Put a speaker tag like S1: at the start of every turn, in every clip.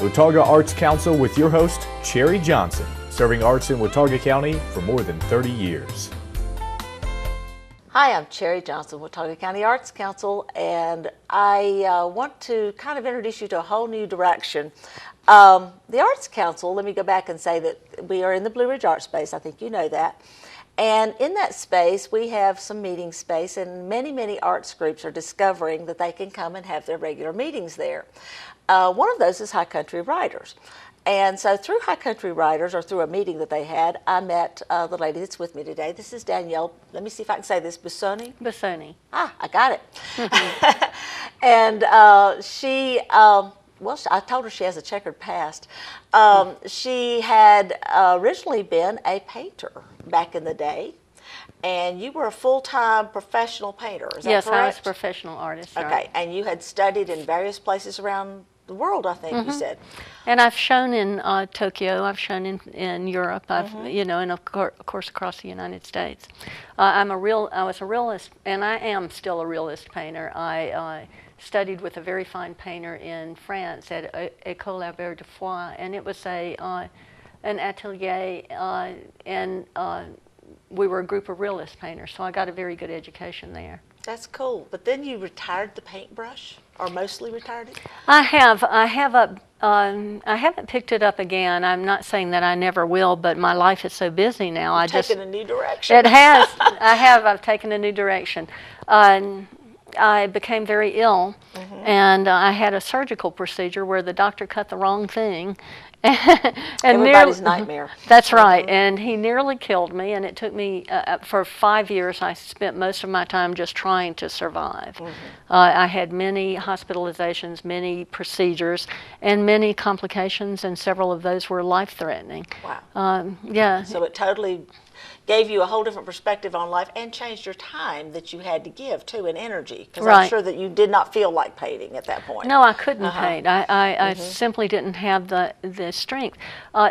S1: Watauga Arts Council with your host, Cherry Johnson, serving arts in Watauga County for more than 30 years.
S2: Hi, I'm Cherry Johnson, Watauga County Arts Council, and I want to kind of introduce you to a whole new direction. The Arts Council, let me go back and say that we are in the Blue Ridge Art Space. I think you know that. And in that space, we have some meeting space, and many arts groups are discovering that they can come and have their regular meetings there. One of those is High Country Writers. And so through High Country Writers, or through a meeting that they had, I met the lady that's with me today. This is Danielle. Let me see if I can say this. Bussone?
S3: Bussone.
S2: Ah, I got it. And she, well, I told her she has a checkered past. She had originally been a painter back in the day. And you were a full-time professional painter, is that
S3: yes,
S2: correct?
S3: I was a professional artist.
S2: Okay,
S3: right.
S2: and you had studied in various places around the world, I think you said.
S3: And I've shown in Tokyo. I've shown in Europe. I've you know, and of course across the United States. I was a realist, and I am still a realist painter. I studied with a very fine painter in France at École Albert de Foix, and it was an atelier, and we were a group of realist painters. So I got a very good education there.
S2: That's cool. But then you retired the paintbrush, or mostly retired it?
S3: I haven't picked it up again. I'm not saying that I never will, but my life is so busy now.
S2: You've taken a new direction.
S3: It has. I've taken a new direction. I became very ill, and I had a surgical procedure where the doctor cut the wrong thing. And
S2: everybody's nightmare.
S3: That's right, and he nearly killed me, and it took me, for 5 years, I spent most of my time just trying to survive. I had many hospitalizations, many procedures, and many complications, and several of those were life-threatening.
S2: Wow.
S3: Yeah.
S2: So it totally gave you a whole different perspective on life and changed your time that you had to give, too, and energy. Because I'm sure that you did not feel like painting at that point.
S3: No, I couldn't paint. I simply didn't have the strength.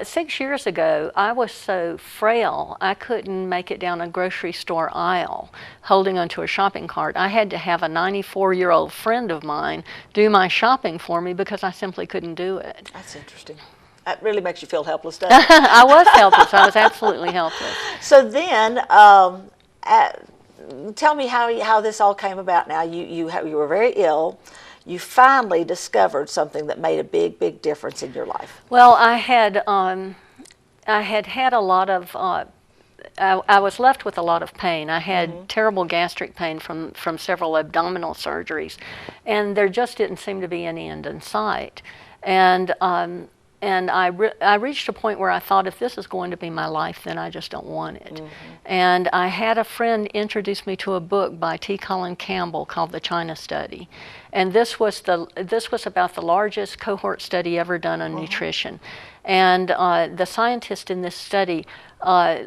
S3: 6 years ago, I was so frail, I couldn't make it down a grocery store aisle holding onto a shopping cart. I had to have a 94-year-old friend of mine do my shopping for me because I simply couldn't do it.
S2: That's interesting. That really makes you feel helpless, doesn't it?
S3: I was helpless. I was absolutely helpless.
S2: So then, tell me how this all came about. Now, you were very ill. You finally discovered something that made a big difference in your life.
S3: Well, I had a lot of. I was left with a lot of pain. I had terrible gastric pain from several abdominal surgeries, and there just didn't seem to be any end in sight. And I reached a point where I thought, if this is going to be my life, then I just don't want it. And I had a friend introduce me to a book by T. Colin Campbell called The China Study. And this was about the largest cohort study ever done on nutrition. And the scientists in this study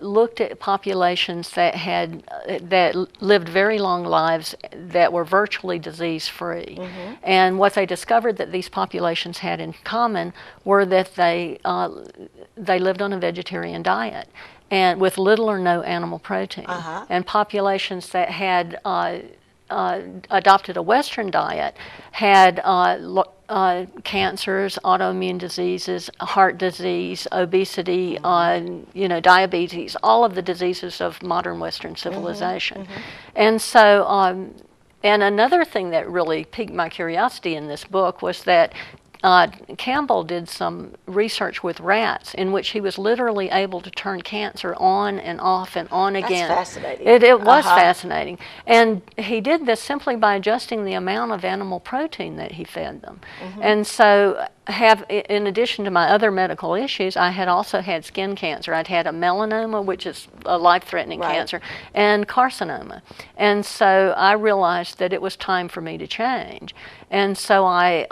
S3: looked at populations that lived very long lives that were virtually disease-free. And what they discovered that these populations had in common were that they lived on a vegetarian diet and with little or no animal protein. And populations that had adopted a Western diet had cancers, autoimmune diseases, heart disease, obesity, diabetes, all of the diseases of modern Western civilization. And so, and another thing that really piqued my curiosity in this book was that Campbell did some research with rats in which he was literally able to turn cancer on and off and on again.
S2: That's fascinating.
S3: It was fascinating. And he did this simply by adjusting the amount of animal protein that he fed them. And so, in addition to my other medical issues, I had also had skin cancer. I'd had a melanoma, which is a life-threatening cancer, and carcinoma. And so I realized that it was time for me to change. And so I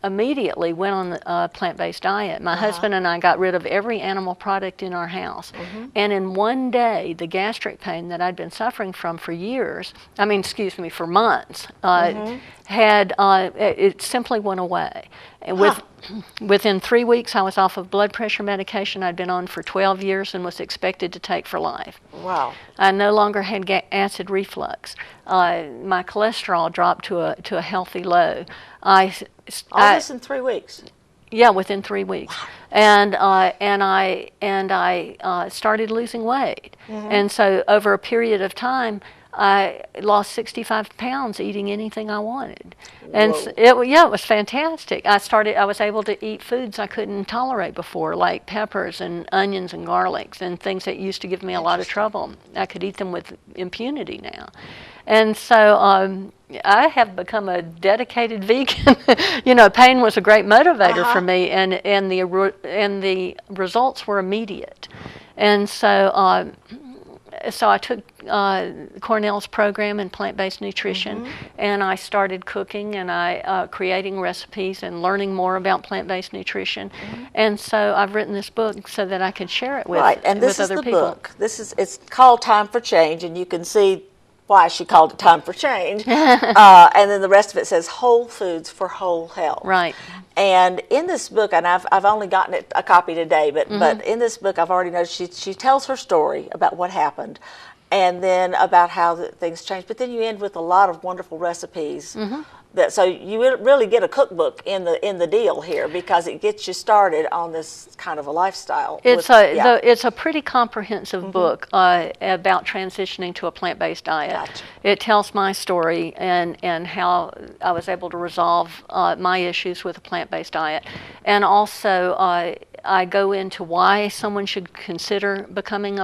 S3: immediately went on a plant-based diet. My husband and I got rid of every animal product in our house. And in one day, the gastric pain that I'd been suffering from for for months, it simply went away. And within 3 weeks, I was off of blood pressure medication I'd been on for 12 years and was expected to take for life.
S2: Wow.
S3: I no longer had acid reflux. My cholesterol dropped to a healthy low.
S2: All this in 3 weeks?
S3: Yeah, within 3 weeks, and I started losing weight, and so over a period of time, I lost 65 pounds eating anything I wanted, and it was fantastic. I was able to eat foods I couldn't tolerate before, like peppers and onions and garlics and things that used to give me a lot of trouble. I could eat them with impunity now. And so I have become a dedicated vegan. Pain was a great motivator for me, and the results were immediate. And so I took Cornell's program in plant-based nutrition, and I started cooking and I creating recipes and learning more about plant-based nutrition. And so I've written this book so that I can share it with other people.
S2: And this is the book. It's called Time for Change, and you can see why she called it Time for Change. And then the rest of it says Whole Foods for Whole Health.
S3: Right.
S2: And in this book, and I've only gotten a copy today, but in this book I've already noticed she tells her story about what happened, and then about how things changed. But then you end with a lot of wonderful recipes. So you really get a cookbook in the deal here, because it gets you started on this kind of a lifestyle.
S3: It's a pretty comprehensive book about transitioning to a plant-based diet.
S2: Gotcha.
S3: It tells my story and how I was able to resolve my issues with a plant-based diet, and also I go into why someone should consider becoming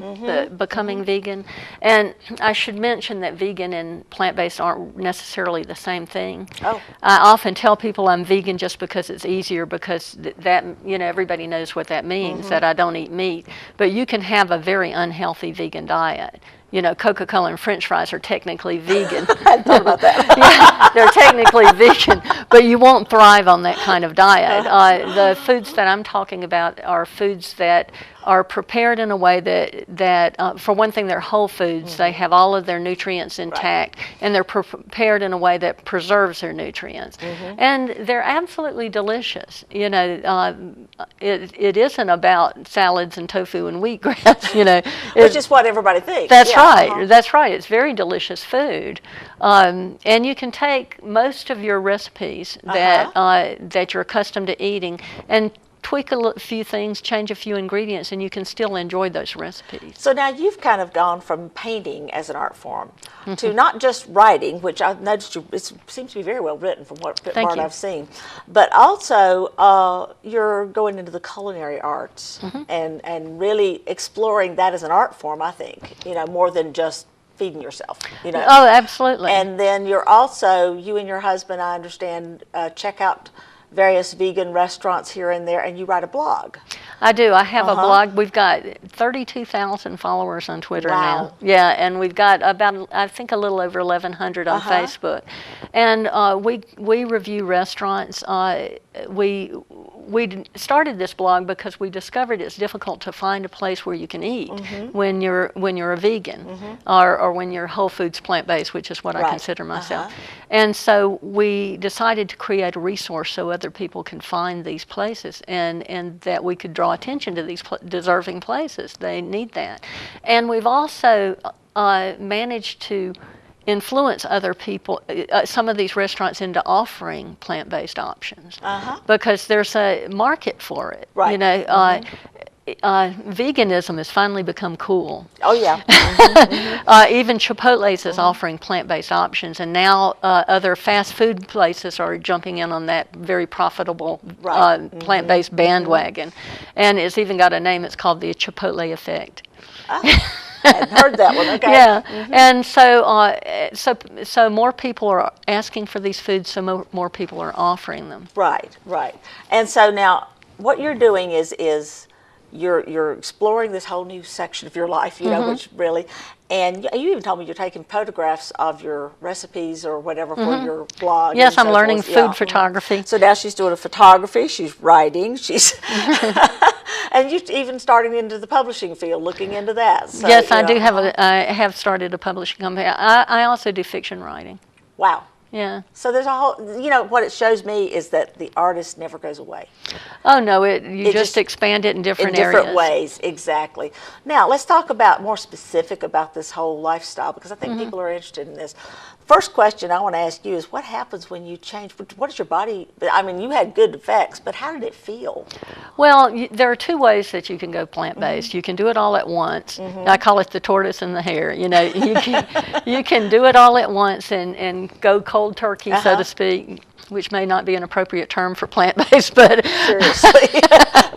S3: vegan. And I should mention that vegan and plant-based aren't necessarily the same thing.
S2: Oh.
S3: I often tell people I'm vegan just because it's easier, because that everybody knows what that means, that I don't eat meat. But you can have a very unhealthy vegan diet. Coca-Cola and French fries are technically vegan.
S2: I hadn't thought about that.
S3: Yeah, they're technically vegan, but you won't thrive on that kind of diet. The foods that I'm talking about are foods that are prepared in a way that for one thing, they're whole foods. They have all of their nutrients intact, and they're prepared in a way that preserves their nutrients. And they're absolutely delicious. It isn't about salads and tofu and wheatgrass,
S2: Which is what everybody thinks.
S3: That's right. That's right. It's very delicious food. And you can take most of your recipes that you're accustomed to eating and tweak a few things, change a few ingredients, and you can still enjoy those recipes.
S2: So now you've kind of gone from painting as an art form to not just writing, which I've noticed it seems to be very well written from what part I've seen, but also you're going into the culinary arts and really exploring that as an art form, I think, more than just feeding yourself.
S3: Oh, absolutely.
S2: And then you and your husband, I understand, check out various vegan restaurants here and there, and you write a blog.
S3: I do. I have a blog. We've got 32,000 followers on Twitter now. Yeah, and we've got about, I think, a little over 1,100 on Facebook. And we review restaurants. We started this blog because we discovered it's difficult to find a place where you can eat when you're a vegan or when you're whole foods plant-based, which is what I consider myself. And so we decided to create a resource so other people can find these places, and that we could draw attention to these deserving places. They need that. And we've also managed to influence other people, some of these restaurants, into offering plant-based options because there's a market for it. Right. Veganism has finally become cool.
S2: Oh yeah.
S3: Even Chipotle's is offering plant-based options, and now other fast food places are jumping in on that very profitable plant-based bandwagon, and it's even got a name. It's called the Chipotle effect.
S2: I hadn't heard that one. Okay.
S3: Yeah, and so more people are asking for these foods, so more people are offering them. Right.
S2: And so now, what you're doing is you're exploring this whole new section of your life, which really, and you even told me you're taking photographs of your recipes or whatever for your blog.
S3: Yes, I'm learning food photography.
S2: So now she's doing a photography, she's writing, she's, and you're even starting into the publishing field, looking into that. So,
S3: yes, I do I have started a publishing company. I also do fiction writing.
S2: Wow.
S3: Yeah.
S2: So there's a whole, what it shows me is that the artist never goes away.
S3: Oh, no, you just expand it in different areas.
S2: In different ways, exactly. Now, let's talk more specific about this whole lifestyle, because I think people are interested in this. first question I want to ask you is, what happens when you change? What does your body, I mean, you had good effects, but how did it feel?
S3: Well, there are two ways that you can go plant-based. You can do it all at once. I call it the tortoise and the hare. You know, you can do it all at once and go cold turkey, so to speak, which may not be an appropriate term for plant-based, but
S2: seriously,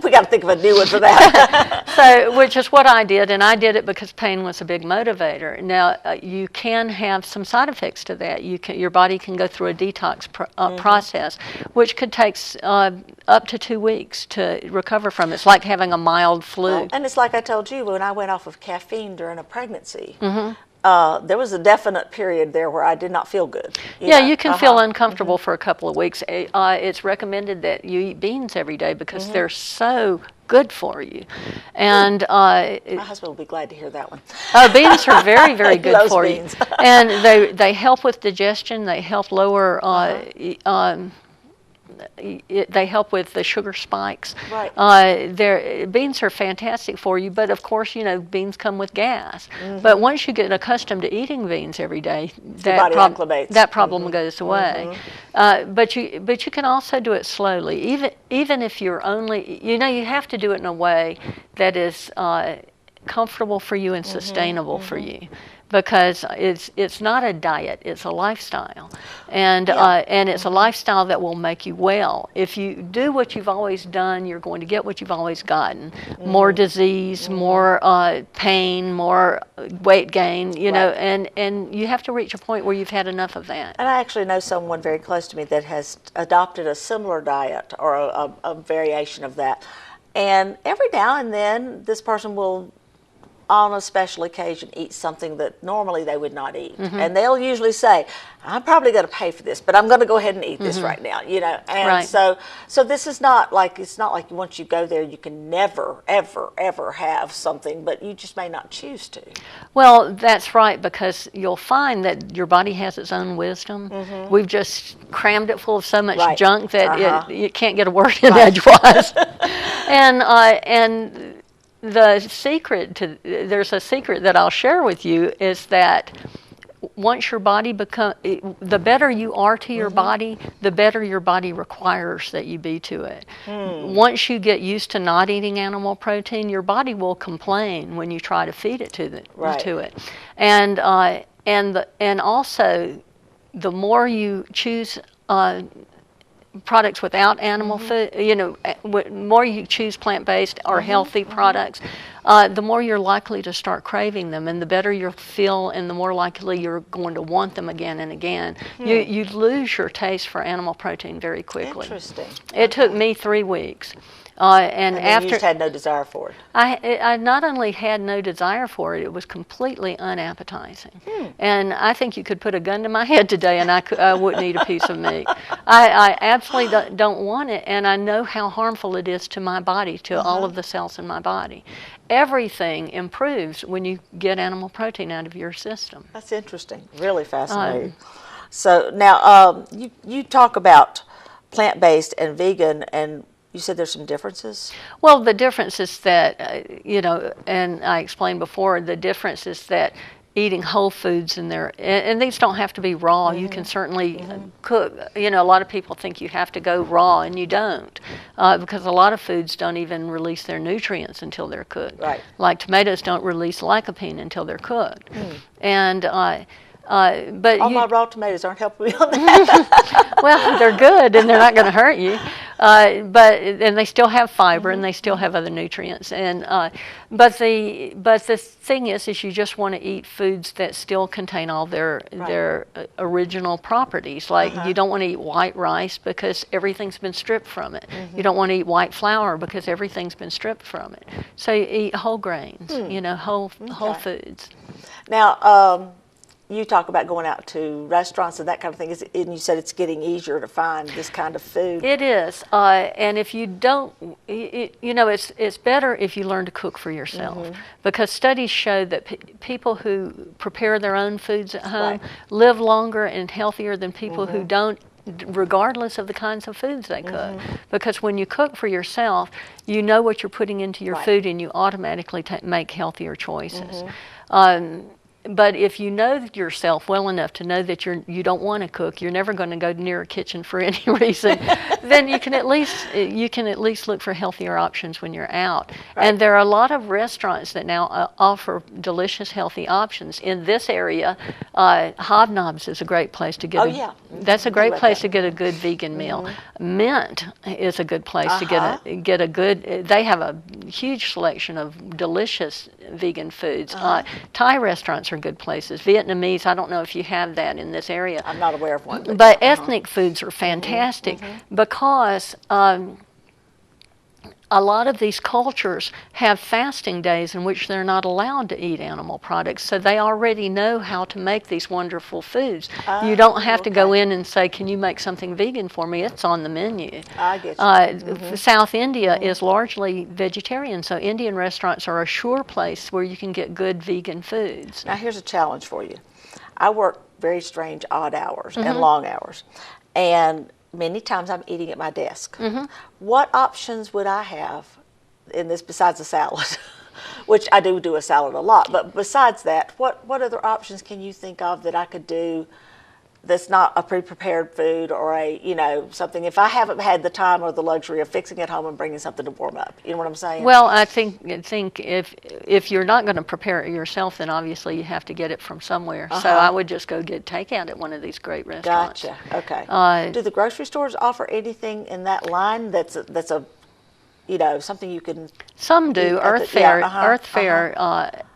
S2: we got to think of a new one for that.
S3: So, which is what I did, and I did it because pain was a big motivator. Now, you can have some side effects to that. Your body can go through a detox process, which could take up to 2 weeks to recover from. It's like having a mild flu.
S2: Well, and it's like I told you, when I went off of caffeine during a pregnancy, there was a definite period there where I did not feel good.
S3: You can feel uncomfortable for a couple of weeks. It's recommended that you eat beans every day because they're so good for you. And
S2: my husband will be glad to hear that one.
S3: Beans are very, very good for
S2: beans.
S3: you. And they help with digestion. They help lower they help with the sugar spikes.
S2: Right.
S3: Beans are fantastic for you, but of course, you know, beans come with gas. But once you get accustomed to eating beans every day, that problem goes away. But you can also do it slowly, even if you're only, you know, you have to do it in a way that is comfortable for you and sustainable for you. Because it's not a diet, it's a lifestyle, and it's a lifestyle that will make you well. If you do what you've always done, you're going to get what you've always gotten: more disease, more pain, more weight gain. You know, and you have to reach a point where you've had enough of that.
S2: And I actually know someone very close to me that has adopted a similar diet or a variation of that, and every now and then this person will, on a special occasion, eat something that normally they would not eat. And they'll usually say, I'm probably going to pay for this, but I'm going to go ahead and eat this right now, you know. And so this is not like, it's not like once you go there, you can never, ever, ever have something, but you just may not choose to.
S3: Well, that's right, because you'll find that your body has its own wisdom. We've just crammed it full of so much junk that it can't get a word in edgewise. And the secret there's a secret that I'll share with you, is that once your body the better you are to your body, the better your body requires that you be to it. Once you get used to not eating animal protein, your body will complain when you try to feed it to it. And also, the more you choose products without animal food, you know, more you choose plant-based or healthy products, the more you're likely to start craving them, and the better you'll feel, and the more likely you're going to want them again and again. You lose your taste for animal protein very quickly.
S2: Interesting.
S3: It took me 3 weeks.
S2: And after, you just had no desire for it.
S3: I not only had no desire for it, it was completely unappetizing. And I think you could put a gun to my head today and I wouldn't eat a piece of meat. I absolutely don't want it, and I know how harmful it is to my body, to all of the cells in my body. Everything improves when you get animal protein out of your system.
S2: That's interesting. Really fascinating. So now you talk about plant-based and vegan, and you said there's some differences?
S3: Well, the difference is that, you know, and I explained before, the difference is that eating whole foods in there, and these don't have to be raw. You can certainly cook. You know, a lot of people think you have to go raw, and you don't, because a lot of foods don't even release their nutrients until they're cooked. Like tomatoes don't release lycopene until they're cooked. And but
S2: all my raw tomatoes aren't helping me on that.
S3: Well, they're good, and they're not going to hurt you. And they still have fiber, and they still have other nutrients. And but the thing is you just want to eat foods that still contain all their original properties. Like you don't want to eat white rice because everything's been stripped from it. You don't want to eat white flour because everything's been stripped from it. So you eat whole grains. You know, whole foods.
S2: Now. You talk about going out to restaurants and that kind of thing, and you said it's getting easier to find this kind of food.
S3: It is, and if you don't, you know, it's better if you learn to cook for yourself, because studies show that people who prepare their own foods at home live longer and healthier than people who don't, regardless of the kinds of foods they cook. Because when you cook for yourself, you know what you're putting into your food, and you automatically make healthier choices. but if you know yourself well enough to know that you don't want to cook, you're never going to go near a kitchen for any reason, then you can at least look for healthier options when you're out.
S2: Right.
S3: And there are a lot of restaurants that now offer delicious, healthy options. In this area, Hobnobs is a great place to get. That's a great place to get a good vegan meal. Mint is a good place to get a good. They have a huge selection of delicious vegan foods. Thai restaurants are good places. Vietnamese, I don't know if you have that in this area.
S2: I'm not aware of one.
S3: But ethnic foods are fantastic because a lot of these cultures have fasting days in which they're not allowed to eat animal products, so they already know how to make these wonderful foods. You don't have to go in and say, can you make something vegan for me? It's on the menu.
S2: I get you.
S3: South India is largely vegetarian, so Indian restaurants are a sure place where you can get good vegan foods.
S2: Now here's a challenge for you. I work very strange odd hours and long hours, and many times I'm eating at my desk. What options would I have in this besides a salad? Which I do a salad a lot, but besides that, what other options can you think of that I could do that's not a pre-prepared food or something, if I haven't had the time or the luxury of fixing it home and bringing something to warm up? You know what I'm saying?
S3: Well, I think if you're not going to prepare it yourself, then obviously you have to get it from somewhere. So I would just go get takeout at one of these great restaurants.
S2: Gotcha. Okay. Do the grocery stores offer anything in that line that's a something you can?
S3: Some do. Earth Fare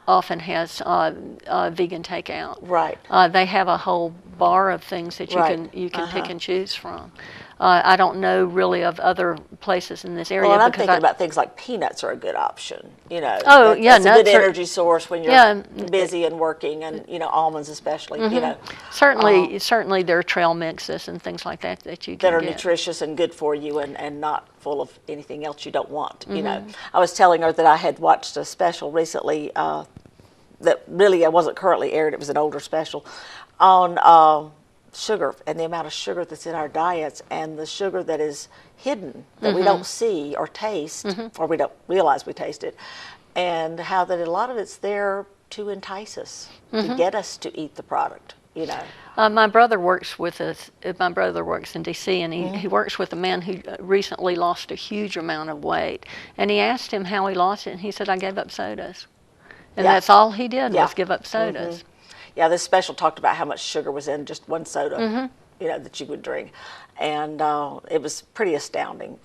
S3: often has vegan takeout.
S2: Right.
S3: They have a whole bar of things that you can pick and choose from. I don't know really of other places in this area.
S2: Well, and I'm thinking about things like peanuts are a good option.
S3: Oh,
S2: that's a good energy source when you're busy and working, and almonds especially.
S3: Certainly there are trail mixes and things like that you can
S2: that are
S3: get.
S2: nutritious and good for you, and not full of anything else you don't want. I was telling her that I had watched a special recently that really wasn't currently aired. It was an older special on sugar and the amount of sugar that's in our diets, and the sugar that is hidden that we don't see or taste, or we don't realize we taste it, and how that a lot of it's there to entice us, to get us to eat the product.
S3: My brother works with us. My brother works in D.C. and he works with a man who recently lost a huge amount of weight, and he asked him how he lost it, and he said, I gave up sodas. And that's all he did was give up sodas.
S2: Yeah, this special talked about how much sugar was in just one soda, that you would drink, and it was pretty astounding,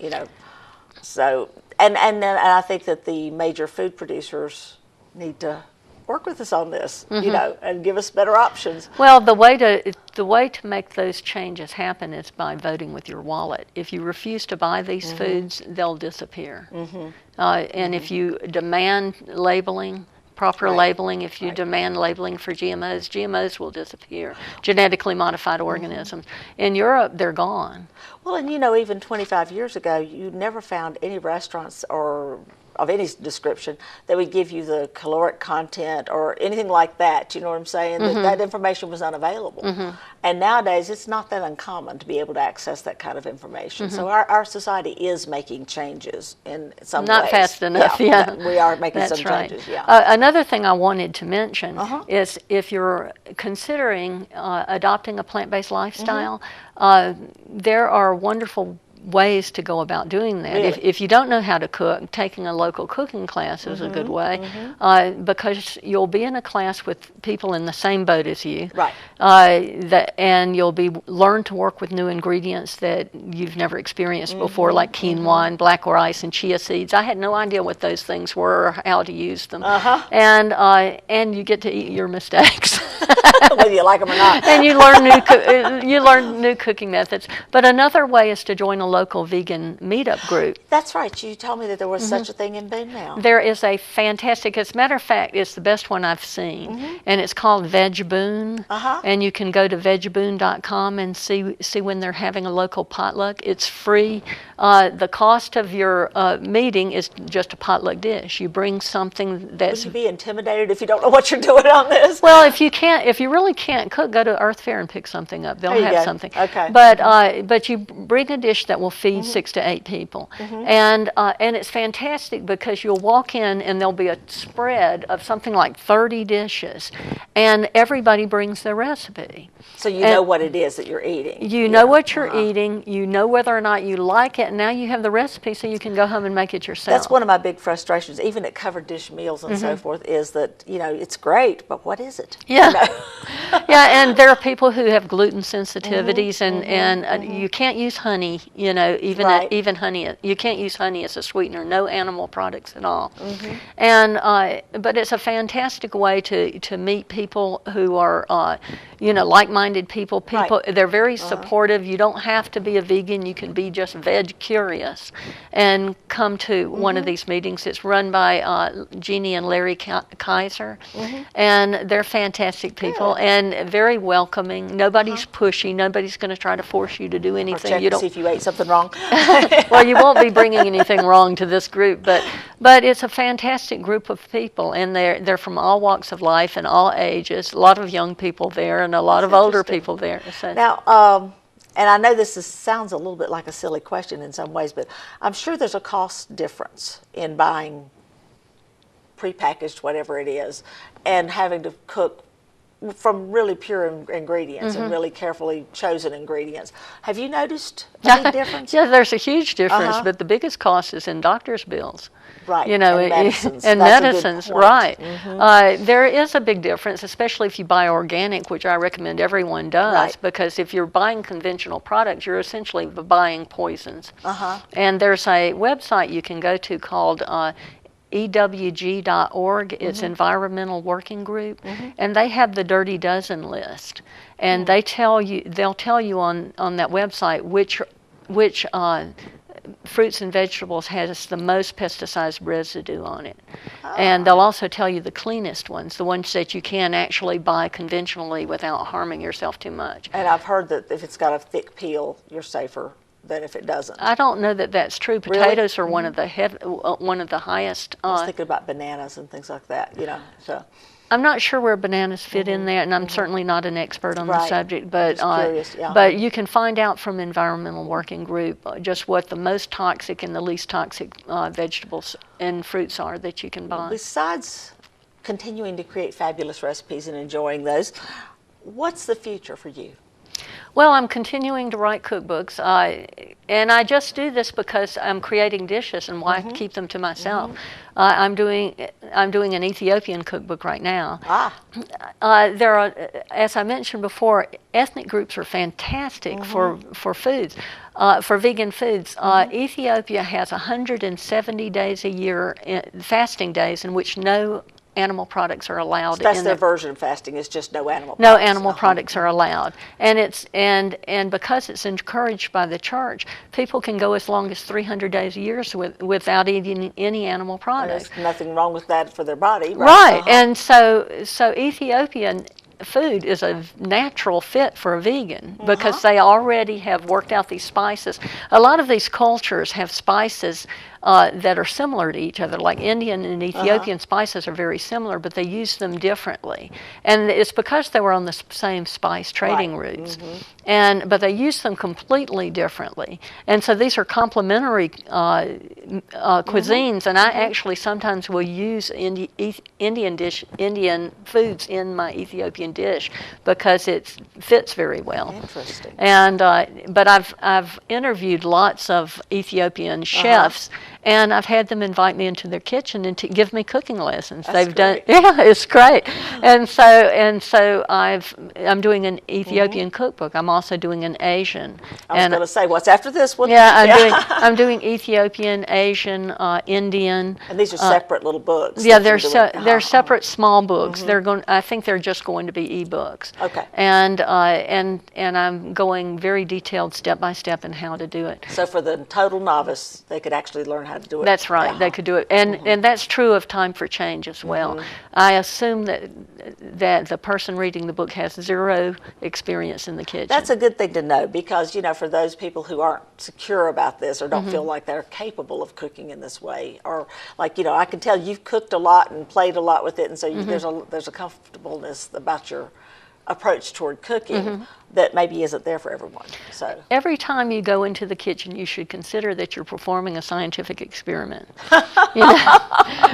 S2: So, and I think that the major food producers need to work with us on this, and give us better options.
S3: Well, the way to make those changes happen is by voting with your wallet. If you refuse to buy these foods, they'll disappear. And if you demand labeling, proper labeling, if you demand labeling for GMOs will disappear. Genetically modified organisms. In Europe, they're gone.
S2: Well, and even 25 years ago, you never found any restaurants or of any description that would give you the caloric content or anything like that. You know what I'm saying? That information was unavailable. And nowadays, it's not that uncommon to be able to access that kind of information. So our society is making changes in some ways.
S3: Not fast enough, yeah.
S2: We are making
S3: That's
S2: some
S3: right.
S2: changes, yeah.
S3: Another thing I wanted to mention is if you're considering adopting a plant-based lifestyle, there are wonderful ways to go about doing that.
S2: Really?
S3: If you don't know how to cook, taking a local cooking class is a good way, because you'll be in a class with people in the same boat as you,
S2: Right.
S3: And you'll learn to work with new ingredients that you've never experienced before, like quinoa and black rice and chia seeds. I had no idea what those things were or how to use them, and you get to eat your mistakes.
S2: Whether you like them or not.
S3: And you learn new cooking methods. But another way is to join a local vegan meetup group.
S2: That's right. You told me that there was such a thing in Boone now.
S3: There is a fantastic, as a matter of fact, it's the best one I've seen, and it's called Veg Boone, and you can go to vegboone.com and see when they're having a local potluck. It's free. The cost of your meeting is just a potluck dish. You bring something that's...
S2: Would you be intimidated if you don't know what you're doing on this?
S3: Well, if you really can't cook, go to Earth Fair and pick something up. They'll have something.
S2: Okay.
S3: But you bring a dish that will feed 6 to 8 people. And it's fantastic because you'll walk in and there'll be a spread of something like 30 dishes, and everybody brings their recipe.
S2: So you know what it is that you're eating.
S3: You know what you're eating. You know whether or not you like it. And now you have the recipe, so you can go home and make it yourself.
S2: That's one of my big frustrations, even at covered dish meals and so forth, is that, you know, it's great, but what is it?
S3: Yeah.
S2: You know?
S3: Yeah, and there are people who have gluten sensitivities, and you can't use honey, you know, even honey. You can't use honey as a sweetener, no animal products at all. And but it's a fantastic way to meet people who are, you know, like-minded people. They're very supportive. You don't have to be a vegan. You can be just veg curious and come to one of these meetings. It's run by Jeannie and Larry Kaiser, and they're fantastic people and very welcoming. Nobody's pushy. Nobody's going to try to force you to do anything.
S2: Or check to see if you ate something wrong.
S3: Well, you won't be bringing anything wrong to this group, but it's a fantastic group of people, and they're from all walks of life and all ages. A lot of young people there, and a lot of older people there. So.
S2: Now, and I know this sounds a little bit like a silly question in some ways, but I'm sure there's a cost difference in buying prepackaged whatever it is and having to cook from really pure ingredients and really carefully chosen ingredients. Have you noticed any difference?
S3: Yeah, there's a huge difference, but the biggest cost is in doctor's bills.
S2: Right,
S3: you know,
S2: and medicines.
S3: And
S2: That's
S3: medicines,
S2: a good point.
S3: right. There is a big difference, especially if you buy organic, which I recommend everyone does, because if you're buying conventional products, you're essentially buying poisons. And there's a website you can go to called EWG.org. It's Environmental Working Group, and they have the Dirty Dozen list, and they'll tell you on that website which fruits and vegetables has the most pesticide residue on it. And they'll also tell you the cleanest ones, the ones that you can actually buy conventionally without harming yourself too much.
S2: And I've heard that if it's got a thick peel, you're safer than if it doesn't.
S3: I don't know that that's true. Potatoes are one of the highest.
S2: I was thinking about bananas and things like that, you know. So
S3: I'm not sure where bananas fit in there, and I'm certainly not an expert on the subject, but
S2: curious,
S3: but you can find out from Environmental Working Group just what the most toxic and the least toxic vegetables and fruits are that you can buy.
S2: Besides continuing to create fabulous recipes and enjoying those, what's the future for you?
S3: Well, I'm continuing to write cookbooks, and I just do this because I'm creating dishes, and why keep them to myself? I'm doing an Ethiopian cookbook right now. There are, as I mentioned before, ethnic groups are fantastic for foods, for vegan foods. Ethiopia has 170 days a year, fasting days, in which no animal products are allowed.
S2: So that's their version of fasting, is just no animal products.
S3: No animal products are allowed. And it's and because it's encouraged by the church, people can go as long as 300 days a year without eating any animal products.
S2: There's nothing wrong with that for their body.
S3: Right. And so Ethiopian food is a natural fit for a vegan because they already have worked out these spices. A lot of these cultures have spices that are similar to each other, like Indian and Ethiopian spices are very similar, but they use them differently. And it's because they were on the same spice trading routes. But they use them completely differently. And so these are complementary cuisines, and I actually sometimes will use Indian foods in my Ethiopian dish because it fits very well.
S2: Interesting.
S3: And but I've interviewed lots of Ethiopian chefs, and I've had them invite me into their kitchen and to give me cooking lessons.
S2: That's great.
S3: Yeah, it's great. And so I'm doing an Ethiopian cookbook. I'm also doing an Asian.
S2: I was going to say, what's after this one?
S3: Yeah, I'm doing Ethiopian, Asian, Indian.
S2: And these are separate little books.
S3: Yeah, they're separate small books. I think they're just going to be ebooks.
S2: Okay.
S3: And I'm going very detailed step by step in how to do it.
S2: So for the total novice, they could actually learn how to do it.
S3: That's right. They could do it, and that's true of Time for Change as well. I assume that the person reading the book has zero experience in the kitchen.
S2: That's a good thing to know because, you know, for those people who aren't secure about this or don't feel like they're capable of cooking in this way, or like, you know, I can tell you've cooked a lot and played a lot with it, and so there's a comfortableness about your approach toward cooking. that maybe isn't there for everyone. So
S3: every time you go into the kitchen, you should consider that you're performing a scientific experiment.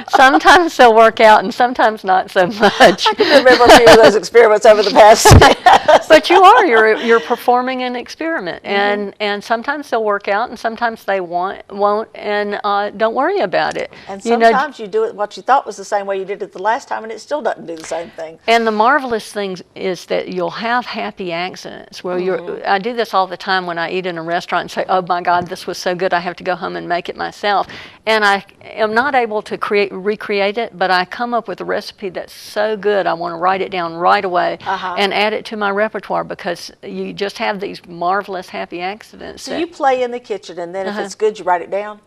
S3: Sometimes they'll work out, and sometimes not so much.
S2: I can remember a few of those experiments over the past years.
S3: But you're performing an experiment, and sometimes they'll work out, and sometimes they won't, and don't worry about it.
S2: And sometimes you do it what you thought was the same way you did it the last time, and it still doesn't do the same thing.
S3: And the marvelous thing is that you'll have happy accidents. Well, I do this all the time when I eat in a restaurant and say, oh my God, this was so good, I have to go home and make it myself. And I am not able to recreate it, but I come up with a recipe that's so good, I want to write it down right away and add it to my repertoire, because you just have these marvelous happy accidents.
S2: So you play in the kitchen, and then if it's good, you write it down?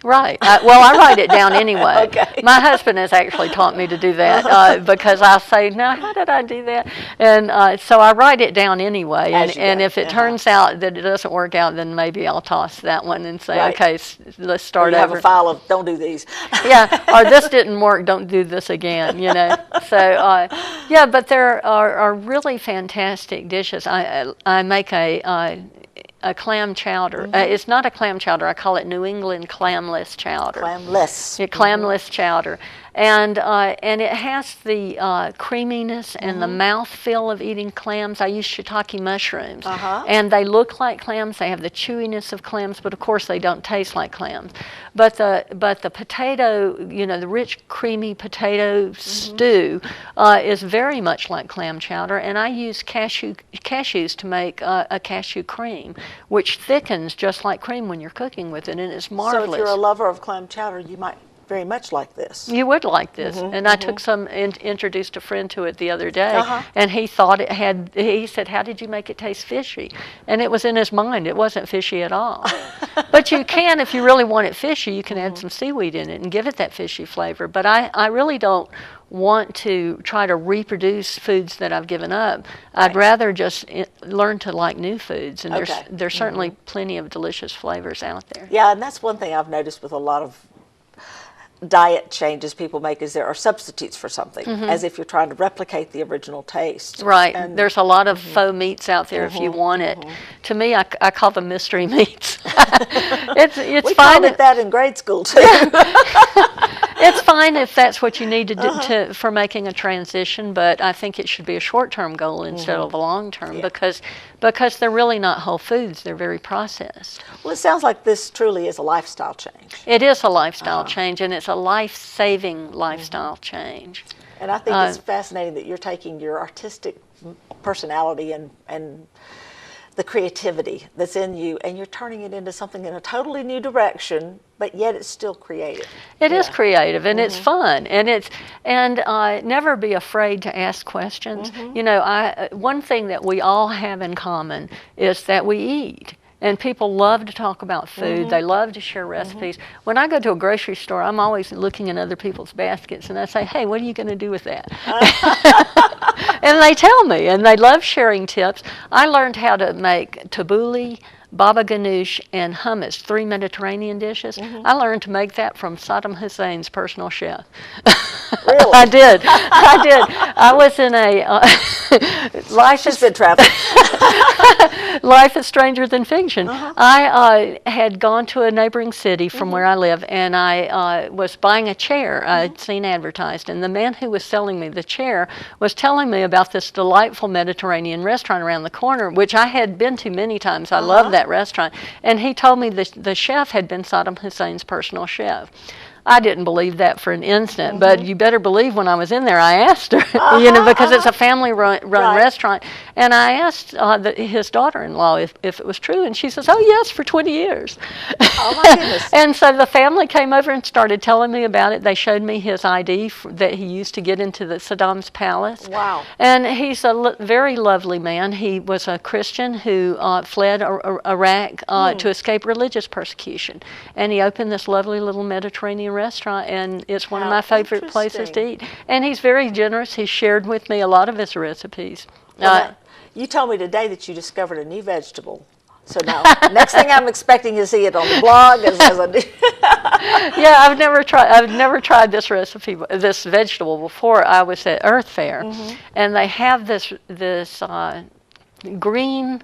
S3: Right. Well, I write it down anyway.
S2: Okay.
S3: My husband has actually taught me to do that because I say, no, how did I do that? And so I write it down anyway. And if it turns out that it doesn't work out, then maybe I'll toss that one and say, okay, let's start over.
S2: You have a file of, don't do these.
S3: Yeah, or this didn't work, don't do this again, So, yeah, but there are really fantastic dishes. I make a clam chowder. It's not a clam chowder. I call it New England clamless chowder.
S2: Clamless.
S3: Yeah, clamless chowder. And it has the creaminess and the mouthfeel of eating clams. I use shiitake mushrooms. And they look like clams. They have the chewiness of clams, but of course they don't taste like clams. But the potato, the rich, creamy potato stew is very much like clam chowder. And I use cashews to make a cashew cream, which thickens just like cream when you're cooking with it, and it's marvelous.
S2: So if you're a lover of clam chowder, you might very much like this.
S3: You would like this. And I took some, introduced a friend to it the other day, and he thought he said, how did you make it taste fishy? And it was in his mind, it wasn't fishy at all. But you can, if you really want it fishy, you can add some seaweed in it and give it that fishy flavor. But I really don't want to try to reproduce foods that I've given up. I'd rather just learn to like new foods, and there's certainly plenty of delicious flavors out there.
S2: Yeah, and that's one thing I've noticed with a lot of diet changes people make, is there are substitutes for something, as if you're trying to replicate the original taste.
S3: Right.
S2: And
S3: there's a lot of faux meats out there if you want it. To me, I call them mystery meats. It's
S2: we
S3: fine.
S2: called it that in grade school too.
S3: It's fine if that's what you need to do for making a transition, but I think it should be a short-term goal instead of a long-term, because they're really not whole foods. They're very processed.
S2: Well, it sounds like this truly is a lifestyle change.
S3: It is a lifestyle change, and it's a life-saving lifestyle change.
S2: And I think it's fascinating that you're taking your artistic personality and the creativity that's in you, and you're turning it into something in a totally new direction, but yet it's still creative.
S3: It is creative, and it's fun, and never be afraid to ask questions. One thing that we all have in common is that we eat. And people love to talk about food. They love to share recipes. When I go to a grocery store, I'm always looking in other people's baskets, and I say, hey, what are you going to do with that? And they tell me, and they love sharing tips. I learned how to make tabbouleh, baba ganoush, and hummus, 3 Mediterranean dishes. I learned to make that from Saddam Hussein's personal chef.
S2: Really?
S3: I did. I was in a life
S2: She's been traveling.
S3: Life is stranger than fiction. I had gone to a neighboring city from where I live, and I was buying a chair I'd seen advertised, and the man who was selling me the chair was telling me about this delightful Mediterranean restaurant around the corner, which I had been to many times. I love that restaurant. And he told me the chef had been Saddam Hussein's personal chef. I didn't believe that for an instant, but you better believe when I was in there, I asked her, because it's a family-run restaurant, and I asked his daughter-in-law if it was true, and she says, oh, yes, for 20 years.
S2: Oh, my goodness.
S3: And so the family came over and started telling me about it. They showed me his ID that he used to get into Saddam's palace.
S2: Wow.
S3: And he's a very lovely man. He was a Christian who fled Iraq to escape religious persecution, and he opened this lovely little Mediterranean restaurant, and it's one of my favorite places to eat. And he's very generous. He shared with me a lot of his recipes.
S2: You told me today that you discovered a new vegetable. So now, next thing I'm expecting to see it on the blog as a new.
S3: Yeah, I've never tried this recipe, this vegetable before. I was at Earth Fair, and they have this green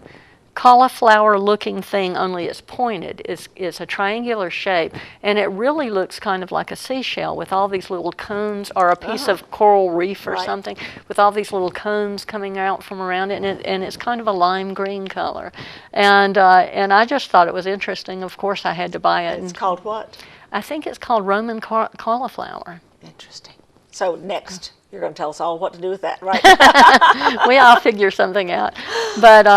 S3: cauliflower looking thing, only it's pointed. It's a triangular shape, and it really looks kind of like a seashell with all these little cones, or a piece of coral reef or something, with all these little cones coming out from around it, and it's kind of a lime green color. And I just thought it was interesting. Of course, I had to buy it.
S2: It's called what?
S3: I think it's called Roman cauliflower.
S2: Interesting. So next, you're going to tell us all what to do with that, right?
S3: I'll figure something out. But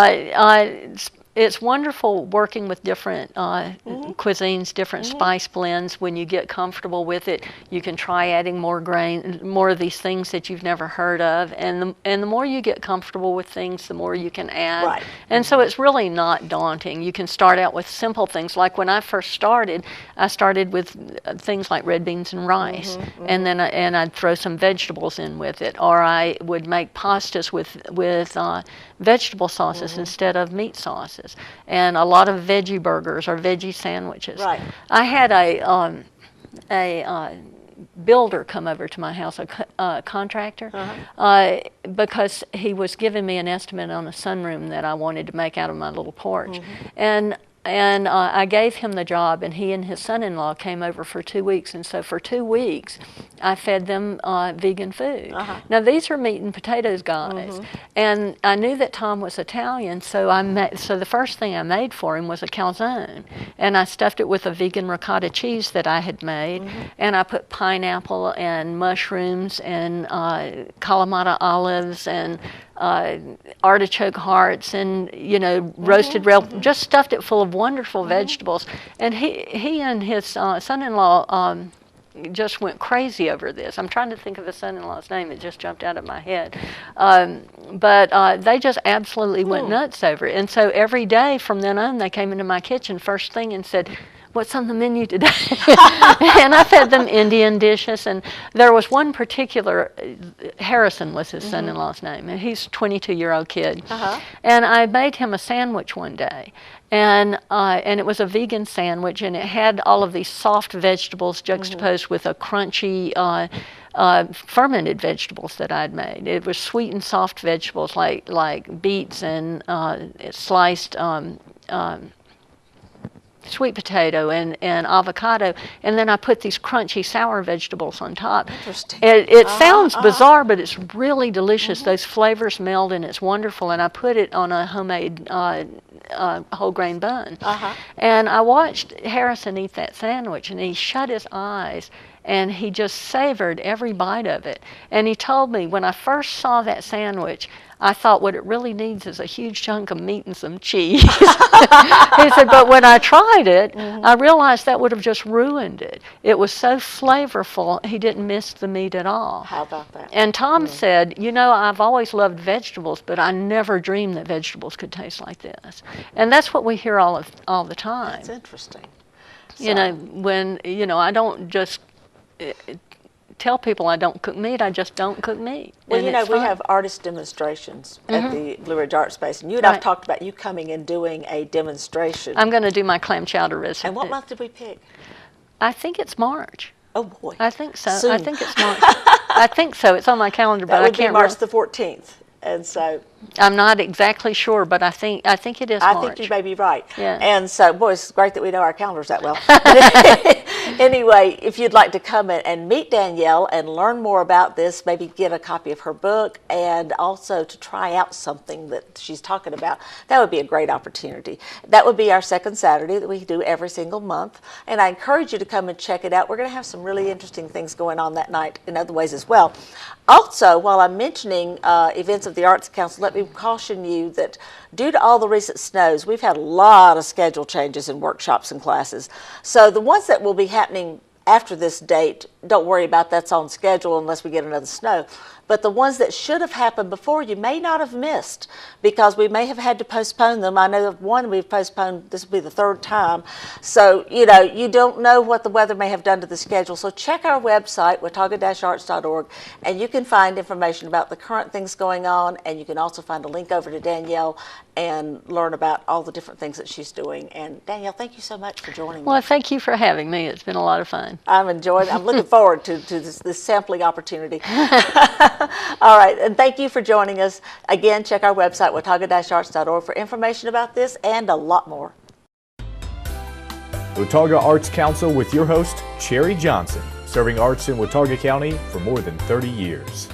S3: it's wonderful working with different cuisines, different spice blends. When you get comfortable with it, you can try adding more of these things that you've never heard of. And the more you get comfortable with things, the more you can add.
S2: Right.
S3: And so it's really not daunting. You can start out with simple things. Like when I first started, I started with things like red beans and rice, and then I'd throw some vegetables in with it, or I would make pastas with vegetable sauces instead of meat sauces, and a lot of veggie burgers or veggie sandwiches.
S2: Right.
S3: I had a builder come over to my house, a contractor, because he was giving me an estimate on a sunroom that I wanted to make out of my little porch, and I gave him the job, and he and his son-in-law came over for 2 weeks, and so for 2 weeks I fed them vegan food. Now these are meat and potatoes guys, and I knew that Tom was Italian, so the first thing I made for him was a calzone, and I stuffed it with a vegan ricotta cheese that I had made, and I put pineapple and mushrooms and Kalamata olives and artichoke hearts and roasted just stuffed it full of wonderful vegetables, and he and his son-in-law just went crazy over this. I'm trying to think of the son-in-law's name. It just jumped out of my head, but they just absolutely went nuts over it. And so every day from then on, they came into my kitchen first thing and said, "What's on the menu today?" And I fed them Indian dishes, and there was one particular, Harrison was his son-in-law's name, and he's a 22-year-old kid. And I made him a sandwich one day, and it was a vegan sandwich, and it had all of these soft vegetables juxtaposed with a crunchy fermented vegetables that I'd made. It was sweet and soft vegetables like beets and sliced sweet potato and avocado, and then I put these crunchy sour vegetables on top.
S2: Interesting.
S3: It sounds bizarre, but it's really delicious. Those flavors meld, and it's wonderful. And I put it on a homemade whole grain bun. And I watched Harrison eat that sandwich, and he shut his eyes, and he just savored every bite of it. And he told me, when I first saw that sandwich, I thought what it really needs is a huge chunk of meat and some cheese. He said, but when I tried it, I realized that would have just ruined it. It was so flavorful, he didn't miss the meat at all.
S2: How about that?
S3: And Tom said, I've always loved vegetables, but I never dreamed that vegetables could taste like this. And that's what we hear all the time.
S2: That's interesting.
S3: When, I don't just tell people I don't cook meat, I just don't cook meat.
S2: Well, we have artist demonstrations at the Blue Ridge Art Space, and you and I've talked about you coming and doing a demonstration.
S3: I'm going to do my clam chowder recipe.
S2: And what month did we pick?
S3: I think it's March.
S2: Oh boy.
S3: I think so.
S2: Soon.
S3: I think it's March. I think so. It's on my calendar, but I can't.
S2: That would be March the 14th, and so.
S3: I'm not exactly sure, but I think it is March.
S2: I think you may be right.
S3: Yeah.
S2: And so, boy, it's great that we know our calendars that well. Anyway, if you'd like to come in and meet Danielle and learn more about this, maybe get a copy of her book, and also to try out something that she's talking about, that would be a great opportunity. That would be our second Saturday that we do every single month, and I encourage you to come and check it out. We're going to have some really interesting things going on that night in other ways as well. Also, while I'm mentioning events of the Arts Council, let me caution you that due to all the recent snows, we've had a lot of schedule changes in workshops and classes. So the ones that will be happening after this date, don't worry about that's on schedule unless we get another snow. But the ones that should have happened before, you may not have missed because we may have had to postpone them. I know of one we've postponed, this will be the third time. So, you don't know what the weather may have done to the schedule. So check our website, watauga-arts.org, and you can find information about the current things going on, and you can also find a link over to Danielle and learn about all the different things that she's doing. And Danielle, thank you so much for joining me.
S3: Well, thank you for having me. It's been a lot of fun.
S2: I'm looking forward to this sampling opportunity. All right, and thank you for joining us. Again, check our website, watauga-arts.org, for information about this and a lot more.
S1: Watauga Arts Council with your host, Cherry Johnson, serving arts in Watauga County for more than 30 years.